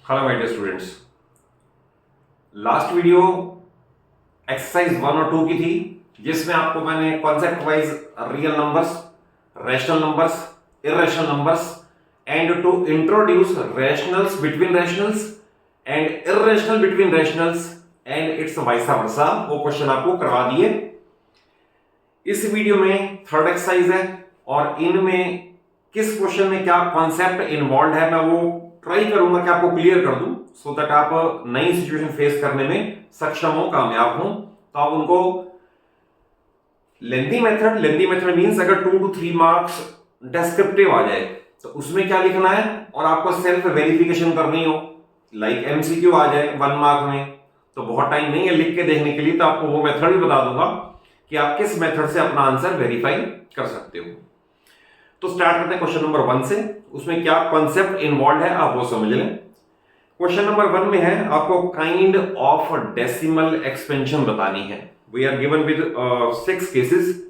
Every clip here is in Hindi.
Hello my dear students. Last video exercise 1 और 2 की थी, जिसमें आपको मैंने concept wise real numbers, rational numbers, irrational numbers and to introduce rationals between rationals and irrational between rationals and its vice versa वो क्वेश्चन आपको करवा दिए। इस वीडियो में थर्ड एक्सरसाइज है और इनमें किस क्वेश्चन में क्या कॉन्सेप्ट इन्वॉल्व है मैं वो ट्राई करूंगा कि आपको क्लियर कर दूं, सो दैट आप नई सिचुएशन फेस करने में सक्षम हो, कामयाब हो। तो आप उनको लेंथी मेथड मींस अगर 2 to 3 मार्क्स डिस्क्रिप्टिव आ जाए तो उसमें क्या लिखना है और आपको सेल्फ वेरिफिकेशन करनी हो, लाइक एमसीक्यू आ जाए 1 मार्क में, तो बहुत टाइम नहीं है लिख के देखने के लिए, तो आपको वो मेथड भी बता दूंगा कि आप किस मेथड से अपना आंसर वेरीफाई कर सकते हो। तो स्टार्ट करते हैं क्वेश्चन नंबर 1 से। उसमें क्या कॉन्सेप्ट इन्वॉल्व है आप वो समझ लें। क्वेश्चन नंबर 1 में है आपको काइंड ऑफ डेसिमल एक्सपेंशन बतानी है। We are given with 6 cases.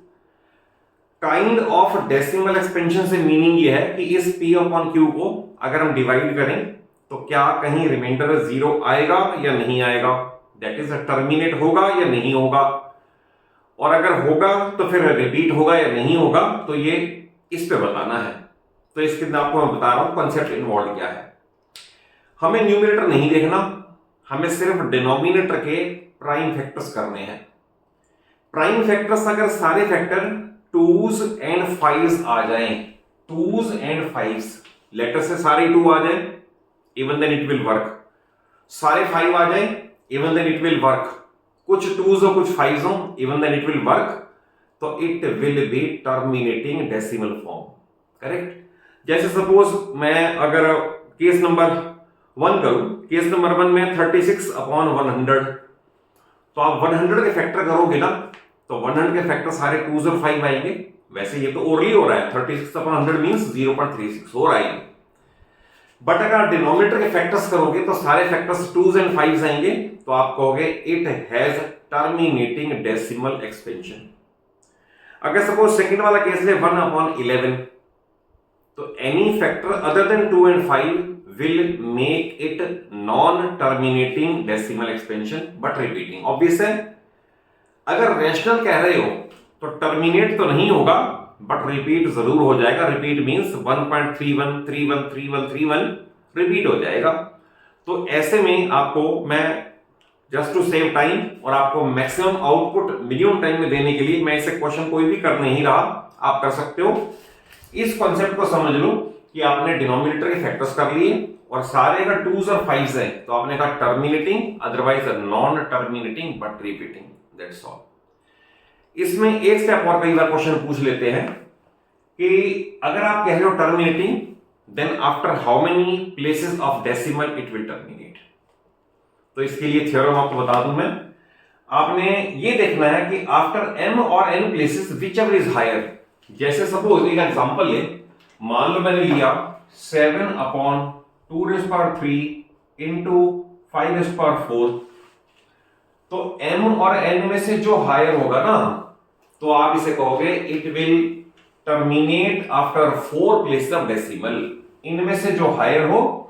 Kind of decimal expansion से मीनिंग ये है कि इस p अपॉन q को अगर हम डिवाइड करें तो क्या कहीं रिमाइंडर 0 आएगा या नहीं आएगा, दैट इज टर्मिनेट होगा या नहीं होगा, और अगर होगा तो फिर रिपीट होगा या नहीं होगा, तो ये इस पे बताना है। तो इसके अंदर आपको मैं बता रहा हूं कॉन्सेप्ट इन्वॉल्व क्या है। हमें न्यूमरेटर नहीं देखना, हमें सिर्फ डिनोमिनेटर के प्राइम फैक्टर्स करने हैं। प्राइम फैक्टर्स अगर सारे फैक्टर 2s एंड 5s आ जाएं, 2s एंड 5s, लेटर से सारे 2 आ जाएं, even then it will work. सारे 5 आ जाएं, even then it will work. कुछ 2s और कुछ 5s हो, even then it will work, तो it will be terminating decimal form. Correct. जैसे सपोज मैं अगर केस नंबर 1 करूं, केस नंबर 1 में 36 अपॉन 100, तो आप 100 के फैक्टर करोगे ना, तो 100 के फैक्टर सारे 2s और 5 आएंगे। वैसे ये तो ओरली हो रहा है, 36 अपॉन 100 मींस 0.36 हो रहा है, बट अगर डिनोमिनेटर के फैक्टर्स करोगे तो सारे फैक्टर्स 2s एंड 5s आएंगे, तो आप कहोगे it has terminating decimal expansion. अगर सपोज सेकंड वाला केस ले 1 अपॉन 11, तो any factor other than 2 and 5 will make it non terminating decimal expansion but repeating. Obvious है, अगर रैशनल कह रहे हो तो टर्मिनेट तो नहीं होगा बट रिपीट जरूर हो जाएगा। रिपीट मींस 1.31 31 31 31 रिपीट हो जाएगा। तो ऐसे में आपको मैं जस्ट टू सेव टाइम और आपको मैक्सिमम आउटपुट मिनिमम टाइम में देने के लिए मैं इसे क्वेश्चन कोई भी कर नहीं रहा, आप कर सकते हो। इस कॉन्सेप्ट को समझ लो कि आपने डिनोमिनेटर के फैक्टर्स कर लिए और सारे अगर 2s और 5s हैं तो आपने कहा terminating, otherwise non terminating but repeating, that's all. इसमें एक स्टेप और कई बार क्वेश्चन पूछ लेते हैं कि अगर आप कह रहे हो terminating, then after how many places of decimal it will terminate. तो इसके लिए थ्योरम आपको बता दूं मैं। आपने ये देखना है कि आफ्टर m और n places whichever is higher. जैसे सपोज एक एग्जांपल ले, मान लो मैंने लिया 7 अपॉन 2⁻³ इंटू 5⁻⁴, तो m और n में से जो हायर होगा ना, तो आप इसे कहोगे it will terminate after 4 places of decimal. इनमें से जो हायर हो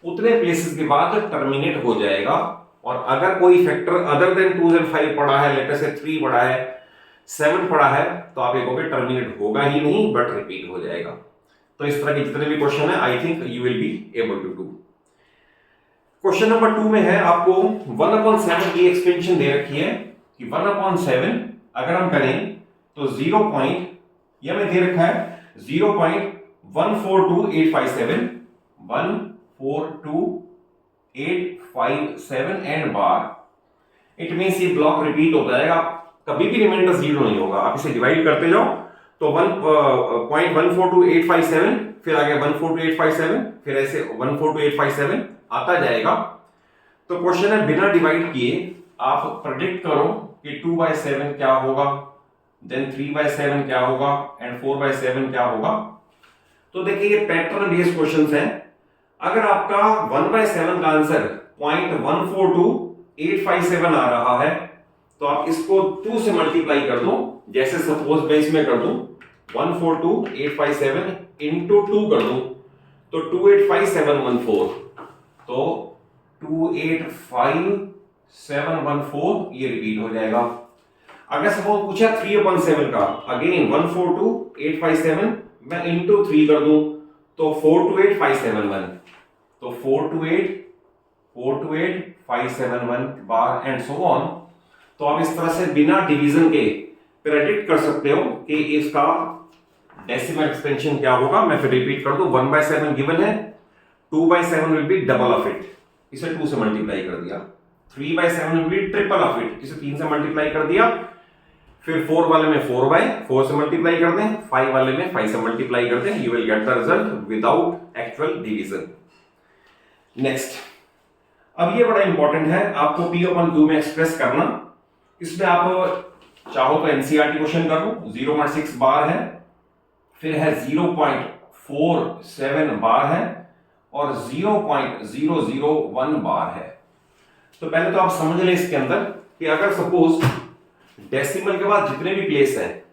उतने प्लेसेस के बाद टर्मिनेट हो जाएगा। और अगर कोई फैक्टर अदर देन 2 एंड 5 पड़ा है, लेटर से 3 पड़ा है, 7 पड़ा है, तो आप ये कहोगे टर्मिनेट होगा ही नहीं बट रिपीट हो जाएगा। तो इस तरह के जितने भी क्वेश्चन है I think you will be able to do. Question number 2 में है आपको 1/7 की एक्सपेंशन दे रखी है कि 1/7 अगर हम करें तो 0. यह में दे रखा है 0.142857 142,857 एंड बार। इट मींस ये ब्लॉक रिपीट होता रहेगा, कभी भी रिमाइंडर 0 नहीं होगा। आप इसे डिवाइड करते जाओ तो 1.142857, फिर आगे 142,857, फिर ऐसे 142,857 आता जाएगा। तो क्वेश्चन है बिना डिवाइड किए आप प्रेडिक्ट करो कि 2/7 क्या होगा, देन 3/7 क्या होगा एंड 4/7 क्या होगा। तो देखिए ये पैटर्न बेस्ड क्वेश्चंस हैं। अगर आपका 1/7 का आंसर 0.142857 आ रहा है तो आप इसको 2 से मल्टीप्लाई कर दो। जैसे सपोज मैं इसमें कर दूं 142,857 इंटू 2 कर दूं तो 285714, तो 285,714 ये रिपीट हो जाएगा। अगर सपोज पूछा 3/7 का, अगेन 142,857 मैं इंटू 3 कर दूं तो 428,571, तो 428,571 बार एंड सो ऑन। तो आप इस तरह से बिना डिवीजन के प्रेडिक्ट कर सकते हो कि इसका डेसिमल एक्सपेंशन क्या होगा। मैं फिर रिपीट कर दूं, 1/7 गिवन है, 2/7 will be double of it, इसे 2 से मल्टीप्लाई कर दिया, 3/7 will be triple of it, इसे 3 से मल्टीप्लाई कर दिया, फिर 4 वाले में 4/4 से मल्टीप्लाई कर दें, 5 वाले में 5 से मल्टीप्लाई कर दें, you will get the result without actual division. Next, अब ये बड़ा इंपॉर्टेंट है आपको P/Q में एक्सप्रेस करना। इसमें आप चाहो तो एनसीईआरटी क्वेश्चन कर लो, 0.6 बार है, फिर है 0.47 बार है और 0.001 बार है। तो पहले तो आप समझ लें इसके अंदर कि अगर सपोज डेसिमल के बाद जितने भी प्लेस हैं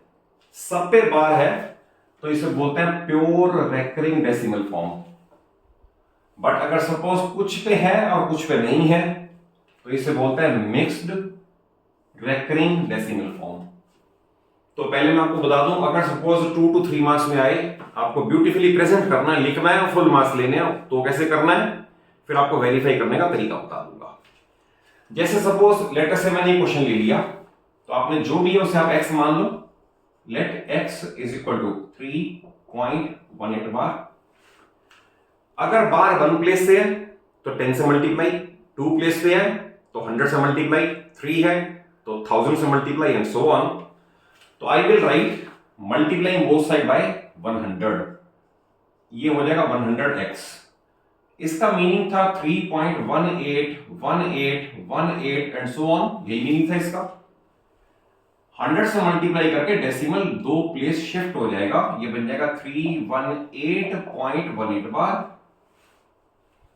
सब पे बार है तो इसे बोलते हैं pure recurring decimal form. But अगर सपोज कुछ पे है और कुछ पे नहीं है तो इसे बोलते हैं मिक्स्ड रेकरिंग डेसिमल फॉर्म। तो पहले मैं आपको बता दूं, अगर सपोज 2 to 3 मार्क्स में आए, आपको ब्यूटीफुली प्रेजेंट करना है, लिखना है और फुल मार्क्स लेने हैं, तो कैसे करना है फिर आपको वेरीफाई करने का तरीका बता दूंगा। जैसे सपोज लेटर से मैंने क्वेश्चन ले लिया, तो आपने जो भी है उसे आप x मान लो, let x is equal to 3.18 bar. अगर बार 1 प्लेस से है तो 10 से मल्टीप्लाई, 2 प्लेस पे है तो 100 से मल्टीप्लाई, 3 है तो 1000 से मल्टीप्लाई एंड सो ऑन। तो I will write multiplying both side by 100, ये हो जाएगा 100x। इसका मीनिंग था 3.181818 एंड सो ऑन, यही मीनिंग था इसका। 100 से मल्टीप्लाई करके डेसिमल 2 प्लेस शिफ्ट हो जाएगा, ये बन जाएगा 318.18 बार।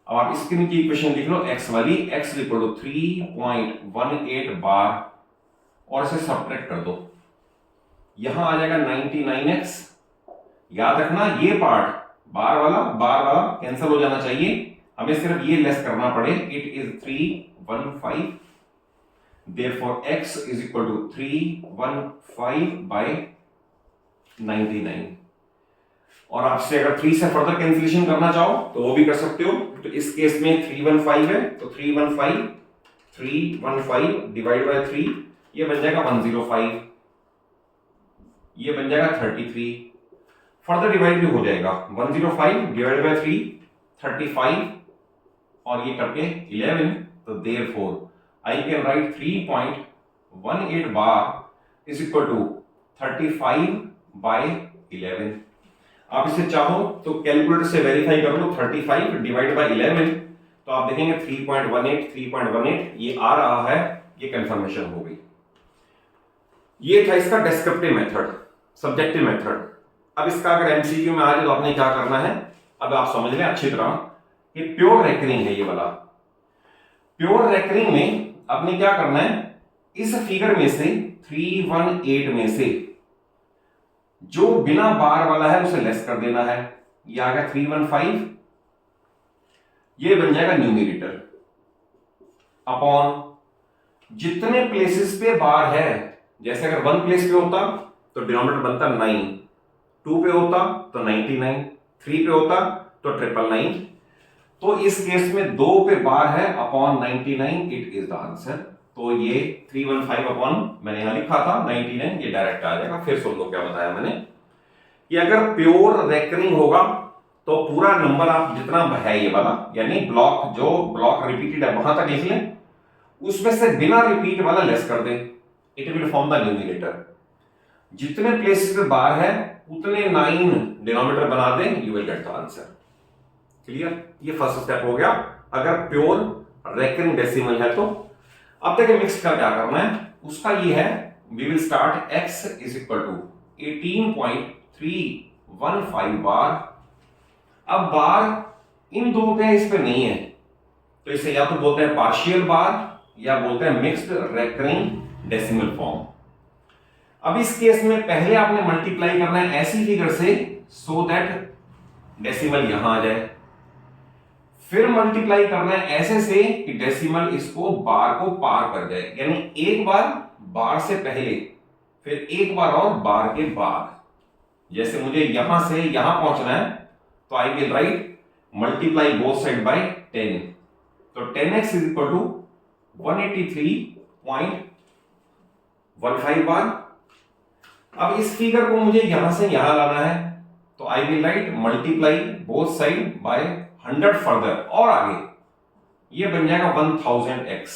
अब आप इसके नीचे इक्वेशन लिख लो x वाली, x इक्वल टू 3.18 बार और इसे सब्ट्रैक्ट कर दो, यहां आ जाएगा 99x। याद रखना ये पार्ट बार वाला कैंसिल हो जाना चाहिए, हमें सिर्फ ये लेस करना पड़े, it is 315, therefore x is equal to 315/99। और आपसे अगर 3 से फर्दर कैंसिलेशन करना चाहो तो वो भी कर सकते हो। तो इस केस में 315 है तो 315 डिवाइड बाय 3, ये बन जाएगा 105, ये बन जाएगा 33, फर्दर डिवाइड भी हो जाएगा, 105 डिवाइड बाय 3 35 और ये करके 11, तो therefore I can write 3.18 bar is equal to 35/11। आप इसे चाहो तो कैलकुलेटर से वेरीफाई कर लो, 35 डिवाइड बाय 11 तो आप देखेंगे 3.18 ये आ रहा है, ये कंफर्मेशन हो गई। ये था इसका डिस्क्रिप्टिव मेथड, सब्जेक्टिव मेथड। अब इसका अगर एमसीक्यू में आ जाए तो आपने क्या करना है, अब आप समझ लें अच्छी तरह कि प्योर रेकरिंग है ये वाला। प्योर रेकरिंग में आपने क्या करना है, इस फिगर में से 318 में से जो बिना बार वाला है उसे लेस कर देना है, ये आ गया 315, ये बन जाएगा न्यूमरेटर अपॉन जितने प्लेसेस पे बार है। जैसे अगर 1 प्लेस पे होता तो डिनोमिनेटर बनता 9, 2 पे होता तो 99, 3 पे होता तो 999, तो इस केस में 2 पे बार है upon 99, it is the answer. तो ये 315 अपॉन मैंने यहां लिखा था 99, ये डायरेक्ट आ जाएगा। फिर सुन लो क्या बताया मैंने कि अगर प्योर रेकरिंग होगा तो पूरा नंबर आप जितना है ये वाला, यानी ब्लॉक जो ब्लॉक रिपीटेड है वहां तक लिख लें, उसमें से बिना रिपीट वाला लेस कर दें, it will form the numerator. जितने प्लेसेस पे बार है उतने 9 डिनोमिनेटर बना दें, you will get the answer. Clear, ये फर्स्ट स्टेप हो गया अगर प्योर रेकरिंग डेसिमल है तो। अब देखिए मिक्स का क्या करना है, उसका ये है, we will start x is equal to 18.315 bar. अब बार इन दो पे इस पे नहीं है तो इसे या तो बोलते हैं पार्शियल बार या बोलते हैं मिक्स्ड रेकरिंग डेसिमल फॉर्म। अब इस केस में पहले आपने मल्टीप्लाई करना है ऐसी फिगर से सो दैट डेसिमल यहां आ जाए, फिर मल्टीप्लाई करना है ऐसे से कि डेसिमल इसको बार को पार कर जाए, यानी एक बार बार से पहले, फिर एक बार और बार के बाद। जैसे मुझे यहां से यहां पहुंचना है तो I will right multiply both side bye 10, तो 10x इज इक्वल टू 183.15 बार। अब इस फिगर को मुझे यहां से यहां लाना है, तो I will right multiply both side by 100 further, और आगे ये बन जाएगा 1000x।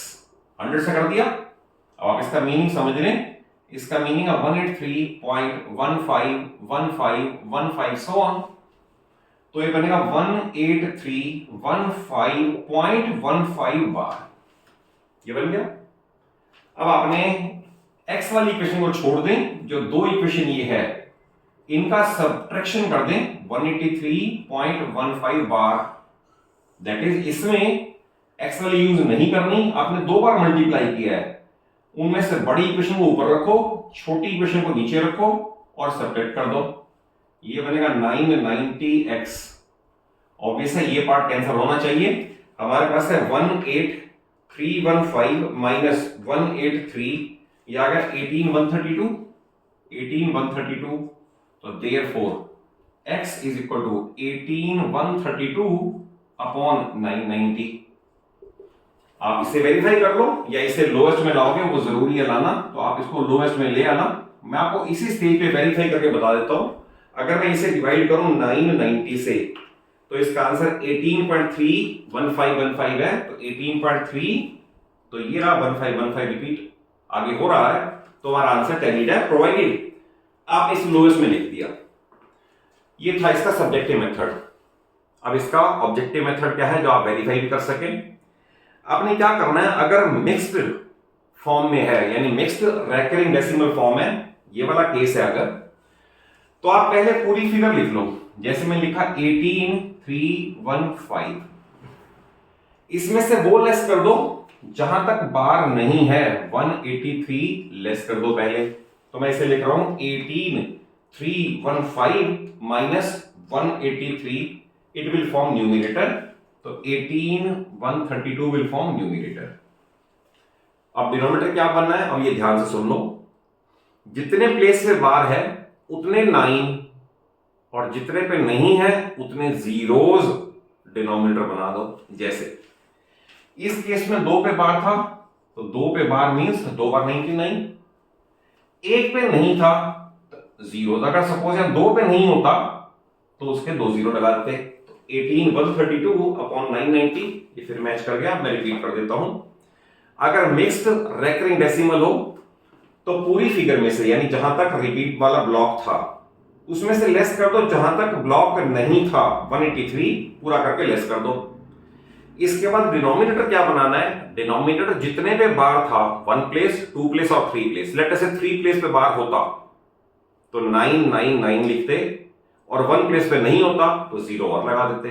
100 से कर दिया। अब आप इसका मीनिंग समझ लें, इसका मीनिंग है 183.151515 सो ऑन, तो ये बनेगा 18315.15 बार, ये बन गया। अब आपने x वाली इक्वेशन को छोड़ दें, जो दो इक्वेशन ये है इनका सब्ट्रैक्शन कर दें 183.15 बार, दैट इज इसमें x वाली यूज नहीं करनी, आपने दो बार मल्टीप्लाई किया है, उनमें से बड़ी इक्वेशन को ऊपर रखो, छोटी इक्वेशन को नीचे रखो और सब्ट्रैक्ट कर दो, ये बनेगा 990x। ऑब्वियस है ये पार्ट कैंसिल होना चाहिए। हमारे पास है 18315 माइनस 183, ये आ गया 18132, तो therefore x is equal to 18132 upon 990। आप इसे वेरीफाई कर लो या इसे लोएस्ट में लाओगे, वो जरूरी है लाना, तो आप इसको लोएस्ट में ले आना। मैं आपको इसी स्टेज पे वेरीफाई करके बता देता हूं। अगर मैं इसे डिवाइड करूं 990 से, तो इसका आंसर 18.31515 है, तो 18.3, तो ये रहा 1515 रिपीट आगे हो रहा है, तो हमारा आंसर टेलीड है, प्रोवाइडेड आप इस लोएस्ट में लिख दिया। ये था इसका सब्जेक्टिव मेथड। अब इसका ऑब्जेक्टिव मेथड क्या है जो आप वेरीफाई भी कर सकें। आपने क्या करना है, अगर मिक्स्ड फॉर्म में है, यानी मिक्स्ड रेकरिंग डेसिमल फॉर्म है, ये वाला केस है अगर, तो आप पहले पूरी फिगर लिख लो। जैसे मैं लिखा 18315, इसमें से वो लेस कर दो जहां तक बार नहीं है, 183 लेस कर दो पहले, तो मैं इसे लिख रहा हूं 18315 minus 183, it will form numerator, तो 18132 विल फॉर्म न्यूमरेटर। अब डिनोमिनेटर क्या बनना है, अब ये ध्यान से सुन लो, जितने प्लेस पे बार है उतने 9 और जितने पे नहीं है उतने जीरोज डिनोमिनेटर बना दो। जैसे इस केस में 2 पे बार था, तो 2 पे बार मींस 2 बार 99, 1 पे नहीं था तो जीरो, अगर सपोज 2 पे नहीं होता तो उसके 2 जीरो लगा देते, तो 18132 अपॉन 990, ये फिर मैच कर गया। मैं रिपीट कर देता हूं, अगर मिक्स्ड रेकरिंग डेसिमल हो तो पूरी फिगर में से, यानी जहां तक रिपीट वाला ब्लॉक था उसमें से लेस कर दो, जहां तक ब्लॉक नहीं था 183 पूरा करके लेस कर दो। इसके बाद डिनोमिनेटर क्या बनाना है, डिनोमिनेटर जितने पे बार था, 1 प्लेस 2 प्लेस और 3 प्लेस, लेट अस से 3 प्लेस पे बार होता तो 999 लिखते, और 1 प्लेस पे नहीं होता तो 0 और लगा देते,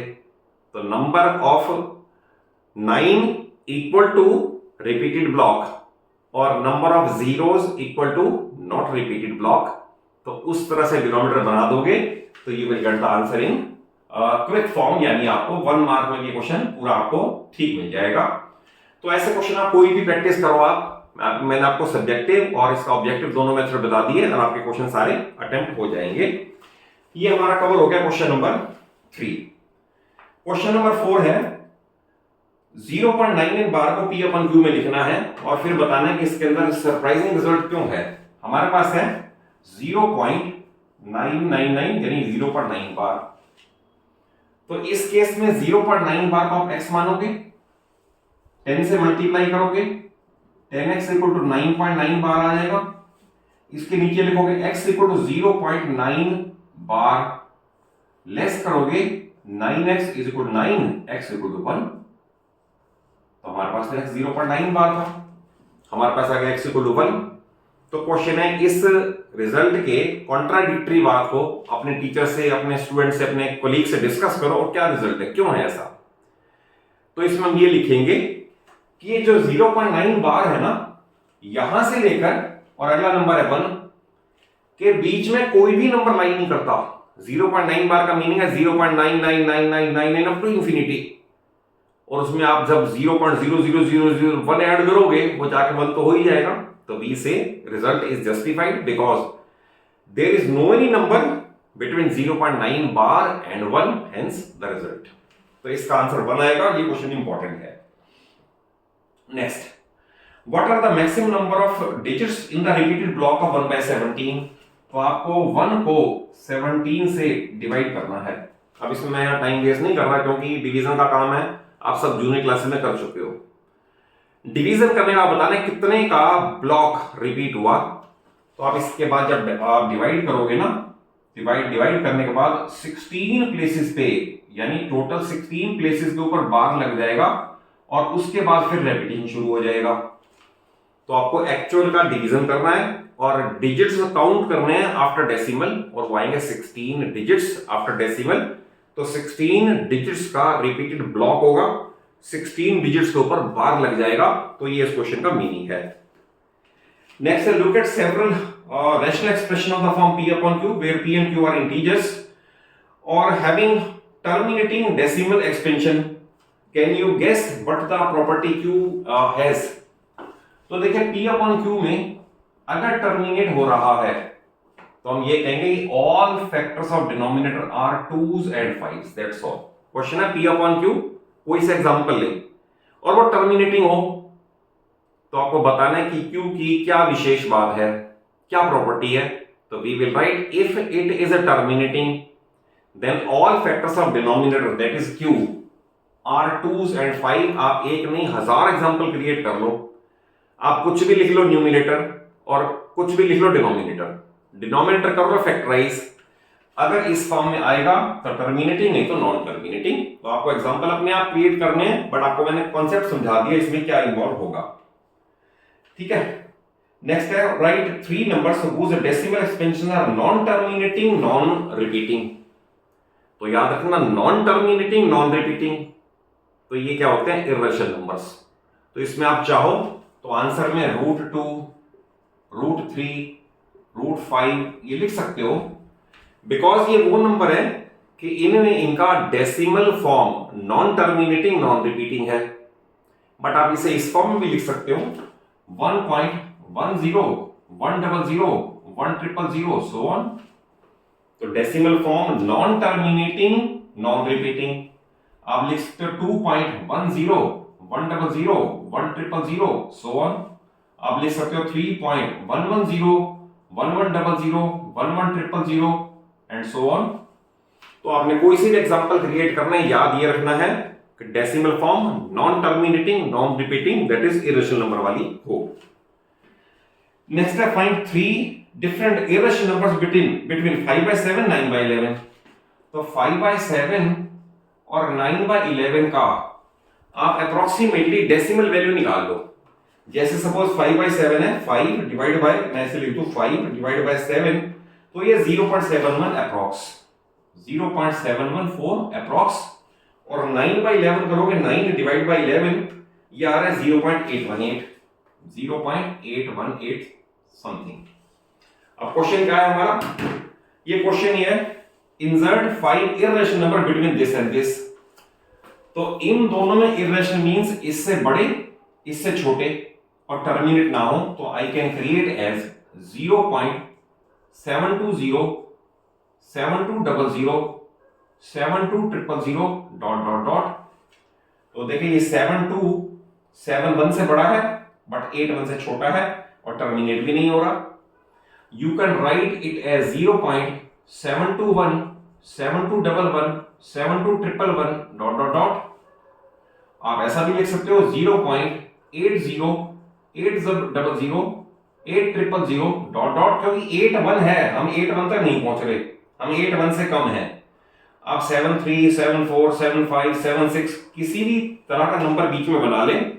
तो number of 9 equal to repeated block और number of zeros equal to not repeated block. तो उस तरह से डिनोमिनेटर बना दोगे तो ये will get the answer in quick form, यानी आपको 1 मार्क में ये क्वेश्चन पूरा आपको ठीक मिल जाएगा। तो ऐसे क्वेश्चन आप कोई भी प्रैक्टिस करो, मैंने आपको सब्जेक्टिव और इसका ऑब्जेक्टिव दोनों मेथड बता दिए और आपके क्वेश्चन सारे अटेम्प्ट हो जाएंगे। ये हमारा कवर हो गया क्वेश्चन नंबर 3। क्वेश्चन नंबर 4 है 0.99 बार को P अपन Q में लिखना है और फिर बताना है कि इसके अंदर सरप्राइजिंग रिजल्ट क्यों है। हमारे पास है 0.999 यानी 0.9 बार, तो इस केस में 0.9 बार को आप x मानोगे, 10 से मल्टीप्लाई करोगे, 10x इक्वल टू 9.9 बार आ जाएगा। इसके नीचे लिखोगे x equal to 0.9 bar, less करोगे 9x is equal to 9, x equal to 1, तो हमारे पास x 0.9 बार था, हमारे पास आ गया x इक्वल टू 1। तो क्वेश्चन है इस रिजल्ट के कॉन्ट्राडिक्टरी बात को अपने टीचर से, अपने स्टूडेंट से, अपने कोलीग से डिस्कस करो और क्या रिजल्ट है, क्यों है ऐसा। तो इसमें हम ये लिखेंगे कि ये जो 0.9 बार है ना, यहां से लेकर और अगला नंबर है 1 के बीच में कोई भी नंबर लाइन नहीं करता। 0.9 बार का मीनिंग है 0.99999 अप टू इंफिनिटी, और उसमें आप जब 0.00001 ऐड करोगे वो जाके 1 तो हो ही जाएगा। तो we say result is justified because there is no any number between 0.9 bar and 1, hence the result. तो इसका आंसर 1 आएगा। ये क्वेश्चन इंपॉर्टेंट है। Next, what are the maximum number of digits in the repeated block of 1/17? तो आपको 1 को 17 से डिवाइड करना है। अब इसमें मैं टाइम वेस्ट नहीं कर रहा क्योंकि डिवीजन का काम है, आप सब जूनियर क्लासेस में कर चुके हो। डिवीजन करने का बताना कितने का ब्लॉक रिपीट हुआ। तो आप इसके बाद जब आप डिवाइड करोगे ना, डिवाइड करने के बाद 16 प्लेसेस पे, यानी टोटल 16 प्लेसेस के ऊपर बार लग जाएगा और उसके बाद फिर रेपिटेशन शुरू हो जाएगा। तो आपको एक्चुअल का डिवीजन करना है और डिजिट्स काउंट करने हैं आफ्टर डेसिमल, और वो आएंगे 16 डिजिट्स आफ्टर डेसिमल। तो 16 डिजिट्स का रिपीटेड ब्लॉक होगा, 16 डिजिट्स के ऊपर बार लग जाएगा। तो ये इस क्वेश्चन का मीनिंग है। नेक्स्ट है, look at several rational expression of the form p upon q where p and q are integers or having terminating decimal expansion. Can you guess what the property q has? तो देखिए p upon q में अगर टर्मिनेट हो रहा है तो हम ये कहेंगे all factors of denominator are 2s and 5s, that's all. Question है p upon q, कोई सा एग्जांपल ले और वो टर्मिनेटिंग हो तो आपको बताना है कि q की क्या विशेष बात है, क्या प्रॉपर्टी है। तो we will write if it is a terminating then all factors of denominator that is q are 2s and 5। आप एक नहीं 1000 एग्जांपल क्रिएट कर लो, आप कुछ भी लिख लो न्यूमिनेटर और कुछ भी लिख लो डिनोमिनेटर कर लो फैक्टराइज। अगर इस फॉर्म में आएगा तो टर्मिनेटिंग, नहीं तो नॉन टर्मिनेटिंग। तो आपको एग्जांपल अपने आप क्रिएट करने हैं, बट आपको मैंने कॉन्सेप्ट समझा दिया इसमें क्या इन्वॉल्व होगा। ठीक है, नेक्स्ट है, right 3 numbers whose decimal expansions are non terminating non repeating. तो याद रखना नॉन टर्मिनेटिंग नॉन रिपीटिंग, तो ये क्या होते हैं, इर्रेशनल नंबर्स। तो इसमें आप चाहो तो आंसर में √2, √3, √5 ये लिख सकते हो, बिकॉज ये वो नंबर है कि इनमें इनका decimal form non terminating non repeating है। बट आप इसे इस फॉर्म में भी लिख सकते हो 1.10, 100, 100, सो ऑन। तो decimal form non terminating non repeating. आप लिख सकते हो 2.10, 100, 100, सो ऑन। आप लिख सकते हो 3.110, 1100, 1100, एंड सो ऑन। तो आपने कोई सी भी एग्जांपल क्रिएट करना है, याद ये रखना है कि decimal form non terminating non repeating that is irrational number वाली हो। नेक्स्ट है, find 3 different irrational numbers between 5/7, 9/11। तो 5/7 और 9/11 का आप अप्रोक्सीमेटली डेसिमल वैल्यू निकाल लो। जैसे सपोज 5/7 है, 5 डिवाइड बाय, मैं ऐसे लिख दूं 5 डिवाइड बाय 7, तो ये 0.71 अप्रॉक्स, 0.714 अप्रॉक्स। और 9/11 करोगे, 9 डिवाइड बाय 11, ये आ रहा है 0.818, 0.818 समथिंग। अब क्वेश्चन क्या है हमारा, ये क्वेश्चन ये है, insert 5 irrational number between this and this. तो इन दोनों में इर्रेशनल मींस इससे बड़े इससे छोटे और टर्मिनेट ना हो, तो I can create as 0.720, 7200, 7200 dot dot dot. तो देखिए ये 7 1 से बड़ा है बट 8 1 से छोटा है और टर्मिनेट भी नहीं हो रहा। You can write it as 0.721, 7211, 7211 dot dot dot. आप ऐसा भी लिख सकते हो 0.80, 800, 8000 डॉट डॉट, क्योंकि 8 1 है, हम 8 1 तक नहीं पहुंच रहे, हम 8 1 से कम है। आप 73, 74, 75, 76 किसी भी तरह का नंबर बीच में बना लें,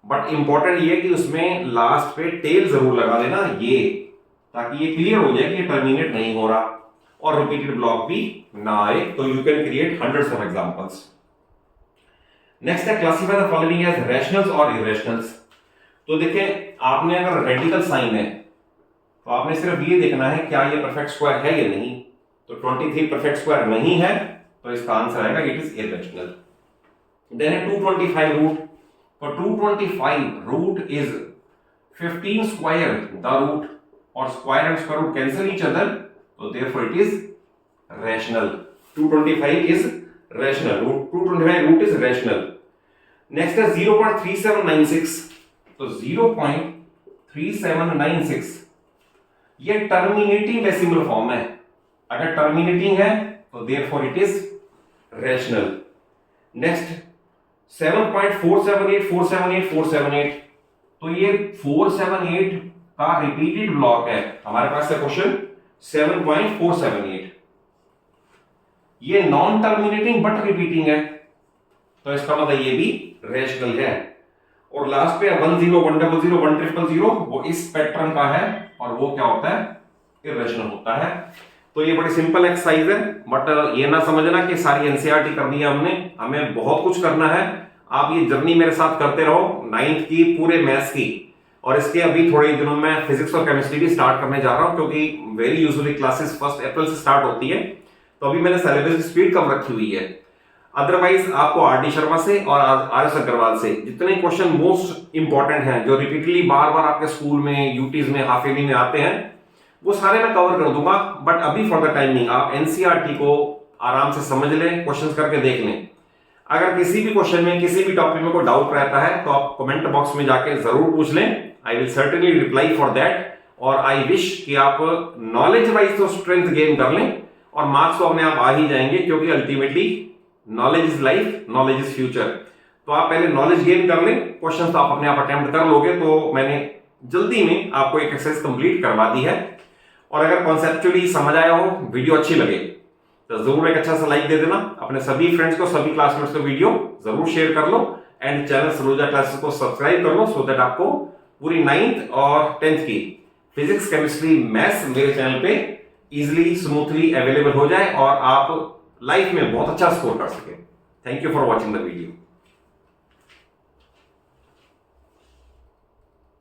बट इंपॉर्टेंट ये है कि उसमें लास्ट पे टेल जरूर लगा देना, ये ताकि ये क्लियर हो जाए कि टर्मिनेट नहीं हो रहा और रिपीटेड ब्लॉक भी ना आए। तो you can create hundreds of examples. Next है, classify the following as rationals और इरेशनल्स। तो देखिए आपने अगर रेडिकल साइन है तो आपने सिर्फ ये देखना है क्या ये परफेक्ट स्क्वायर है या नहीं। तो 23 परफेक्ट स्क्वायर नहीं है तो इसका आंसर आएगा इट इज इरेशनल। देन है 225 रूट, तो 225 root is 15 square the root, और square and square root cancel each other, तो therefore it is rational. 225 is rational, 225 root is rational. Next है 0.3796, तो 0.3796 ये टर्मिनेटिंग डेसिमल फॉर्म है, अगर टर्मिनेटिंग है तो therefore it is rational. Next 7.478478, तो ये 478 का रिपीटेड ब्लॉक है हमारे पास है क्वेश्चन 7.478, ये नॉन टर्मिनेटिंग बट रिपीटिंग है, तो इसका मतलब ये भी रैशनल है। और लास्ट पे 10 100 1000 वो इस पैटर्न का है, और वो क्या होता है, इरेशनल होता है। तो ये बड़ी सिंपल एक्सरसाइज है, बट ये ना समझना कि सारी एनसीईआरटी करनी है हमने, हमें बहुत कुछ करना है। आप ये जर्नी मेरे साथ करते रहो 9th की पूरे मैथ्स की, और इसके अभी थोड़े दिनों में फिजिक्स और केमिस्ट्री भी स्टार्ट करने जा रहा हूं, क्योंकि वेरी यूजुअली क्लासेस 1 अप्रैल से स्टार्ट होती है, तो अभी मैंने सिलेबस की स्पीड कम रखी हुई है। अदरवाइज आपको आर.डी. शर्मा से और आर.एस. अग्रवाल से जितने क्वेश्चन मोस्ट इंपॉर्टेंट हैं, जो रिपीटली बार बार आपके स्कूल में, यूटीज में, हाफ ईयरली में आते हैं, वो सारे मैं कवर कर दूंगा। बट अभी फॉर द टाइमिंग आप एनसीईआरटी को आराम से समझ लें, क्वेश्चंस करके देख लें। अगर किसी भी क्वेश्चन में, किसी भी टॉपिक में कोई डाउट रहता है, तो आप कमेंट बॉक्स में जाके जरूर पूछ लें, I will certainly reply for that. और आई विश कि आप नॉलेज वाइज तो स्ट्रेंथ गेन कर लें, और मार्क्स तो अपने आप आ ही जाएंगे, क्योंकि ultimately knowledge is life, knowledge is future. तो आप पहले नॉलेज गेन कर लें, क्वेश्चन तो आप अपने आप अटेम्प्ट कर लोगे। तो मैंने जल्दी में आपको एक एक्सरसाइज कंप्लीट करवा दी है, और अगर कॉन्सेप्चुअली समझ आया हो, वीडियो अच्छी लगे, तो जरूर एक अच्छा सा लाइक दे देना। अपने सभी फ्रेंड्स को, सभी क्लासमेट्स को वीडियो जरूर शेयर कर लो, एंड चैनल सरोजा क्लासेस को सब्सक्राइब कर लो, सो दैट आपको पूरी 9th और 10th की फिजिक्स, केमिस्ट्री, मैथ्स मेरे चैनल पे इजिली, स्मूथली अवेलेबल हो जाए, और आप लाइफ में बहुत अच्छा स्कोर कर सके। Thank you for watching the video.